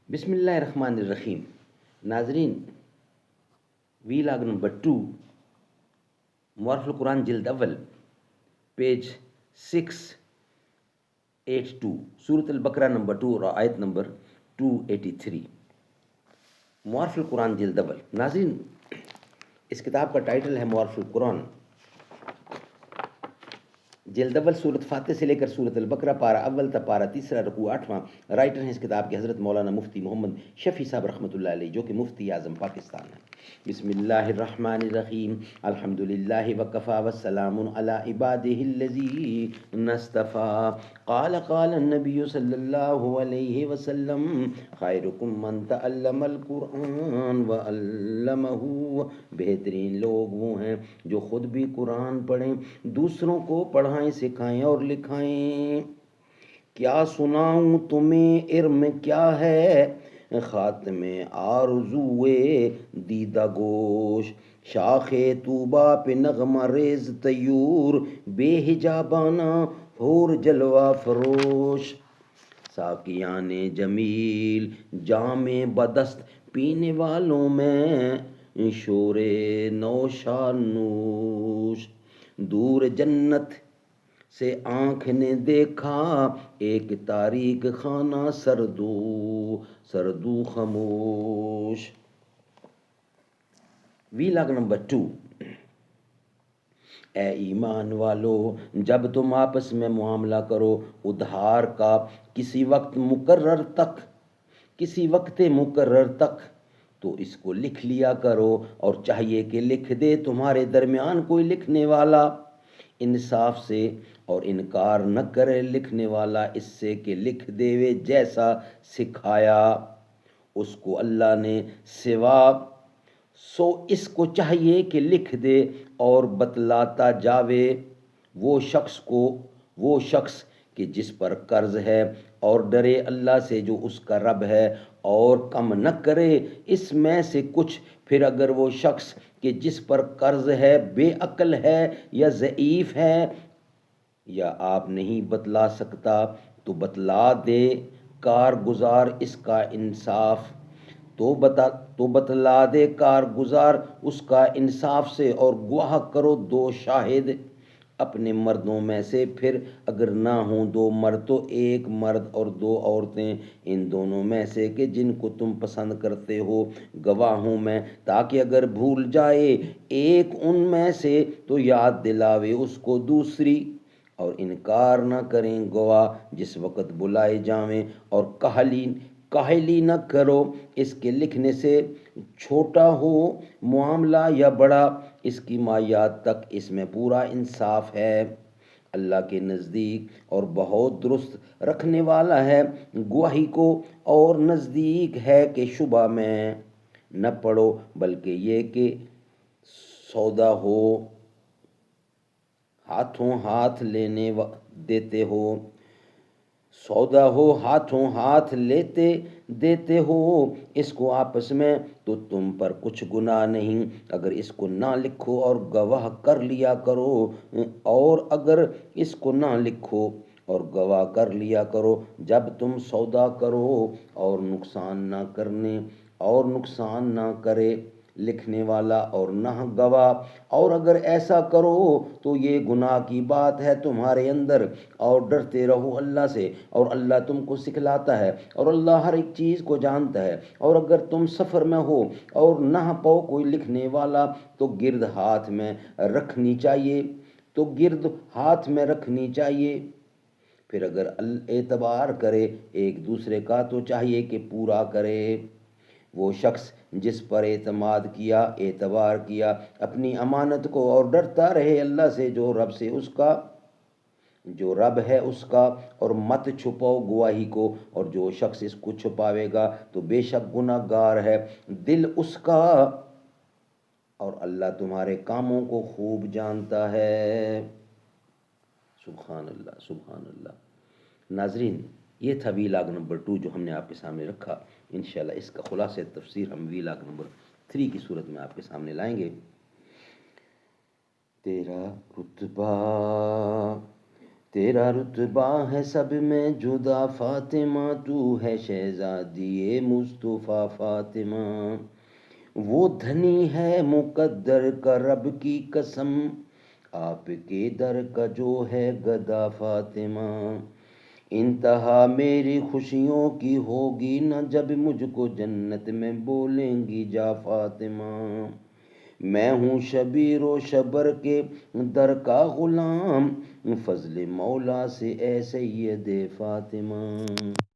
بسم اللہ الرحمن الرحیم. ناظرین، وی لاگ نمبر 2، معارف القرآن جلد اول، پیج 682، سورۃ البقرہ نمبر 2 اور آیت نمبر 283. معارف القرآن جلد اول. ناظرین، اس کتاب کا ٹائٹل ہے معارف القرآن جلد اول، سورۃ فاتح سے لے کر سورۃ البقرہ، پارہ اول تا پارہ تیسرا، رکوع 8واں. رائٹر ہیں اس کتاب کے حضرت مولانا مفتی محمد شفیع صاحب رحمۃ اللہ علیہ، جو کہ مفتی اعظم پاکستان ہیں. بسم اللہ الرحمن الرحیم. الحمد للہ وکفی والسلام علی عبادہ الذین اصطفیٰ. قال النبی صلی اللہ علیہ وسلم: خیرکم من تعلم القرآن وعلمہ. بہترین لوگ وہ ہیں جو خود بھی قرآن پڑھیں، دوسروں کو پڑھائیں، سکھائیں اور لکھائیں. کیا سناؤں تمہیں علم کیا ہے، خاتم آرزوئے دیدہ گوش. شاخ طوبا پہ نغمہ ریز طیور، بے حجابانہ حور جلوہ فروش. ساقیان جمیل جام بدست، پینے والوں میں شور نوشا نوش. دور جنت سے آنکھ نے دیکھا ایک تاریک خانہ سردو خاموش. وی لاگ نمبر 2. اے ایمان والو، جب تم آپس میں معاملہ کرو ادھار کا کسی وقت مقرر تک تو اس کو لکھ لیا کرو، اور چاہیے کہ لکھ دے تمہارے درمیان کوئی لکھنے والا انصاف سے، اور انکار نہ کرے لکھنے والا اس سے کہ لکھ دے جیسا سکھایا اس کو اللہ نے سوا. سو اس کو چاہیے کہ لکھ دے اور بتلاتا جاوے وہ شخص کہ جس پر قرض ہے، اور ڈرے اللہ سے جو اس کا رب ہے، اور کم نہ کرے اس میں سے کچھ. پھر اگر وہ شخص کہ جس پر قرض ہے بے عقل ہے یا ضعیف ہے یا آپ نہیں بتلا سکتا تو بتلا دے کارگزار اس کا انصاف. تو بتلا دے کارگزار اس کا انصاف سے، اور گواہ کرو 2 شاہد اپنے مردوں میں سے. پھر اگر نہ ہوں 2 مرد تو 1 مرد اور 2 عورتیں ان دونوں میں سے کہ جن کو تم پسند کرتے ہو گواہوں میں، تاکہ اگر بھول جائے ایک ان میں سے تو یاد دلاوے اس کو دوسری. اور انکار نہ کریں گواہ جس وقت بلائے جاویں، اور کاہلی نہ کرو اس کے لکھنے سے، چھوٹا ہو معاملہ یا بڑا، اس کی مایات تک اس میں پورا انصاف ہے. اللہ کے نزدیک اور بہت درست رکھنے والا ہے گواہی کو، اور نزدیک ہے کہ شبہ میں نہ پڑو، بلکہ یہ کہ سودا ہو ہاتھوں ہاتھ لیتے دیتے ہو اس کو آپس میں، تو تم پر کچھ گناہ نہیں اگر اس کو نہ لکھو اور گواہ کر لیا کرو. اور اگر اس کو نہ لکھو اور گواہ کر لیا کرو جب تم سودا کرو، اور نقصان نہ کرے لکھنے والا اور نہ گواہ. اور اگر ایسا کرو تو یہ گناہ کی بات ہے تمہارے اندر، اور ڈرتے رہو اللہ سے، اور اللہ تم کو سکھلاتا ہے، اور اللہ ہر ایک چیز کو جانتا ہے. اور اگر تم سفر میں ہو اور نہ پاؤ کوئی لکھنے والا تو گرد ہاتھ میں رکھنی چاہیے. پھر اگر اعتبار کرے ایک دوسرے کا تو چاہیے کہ پورا کرے. وہ شخص جس پر اعتبار کیا اپنی امانت کو، اور ڈرتا رہے اللہ سے جو رب ہے اس کا، اور مت چھپاؤ گواہی کو، اور جو شخص اس کو چھپاوے گا تو بے شک گناہ گار ہے دل اس کا، اور اللہ تمہارے کاموں کو خوب جانتا ہے. سبحان اللہ سبحان اللہ. ناظرین، یہ تھا وی لاگ نمبر 2 جو ہم نے آپ کے سامنے رکھا. انشاءاللہ اس کا خلاصہ تفسیر ہم وی لاگ نمبر 3 کی صورت میں آپ کے سامنے لائیں گے. تیرا رتبہ تیرا رتبہ ہے سب میں جدا فاطمہ، تو ہے شہزادی مصطفیٰ فاطمہ، وہ دھنی ہے مقدر کا رب کی قسم، آپ کے در کا جو ہے گدا فاطمہ، انتہا میری خوشیوں کی ہوگی نہ جب مجھ کو جنت میں بولیں گی جا فاطمہ، میں ہوں شبیر و شبر کے در کا غلام، فضل مولا سے اے سید فاطمہ۔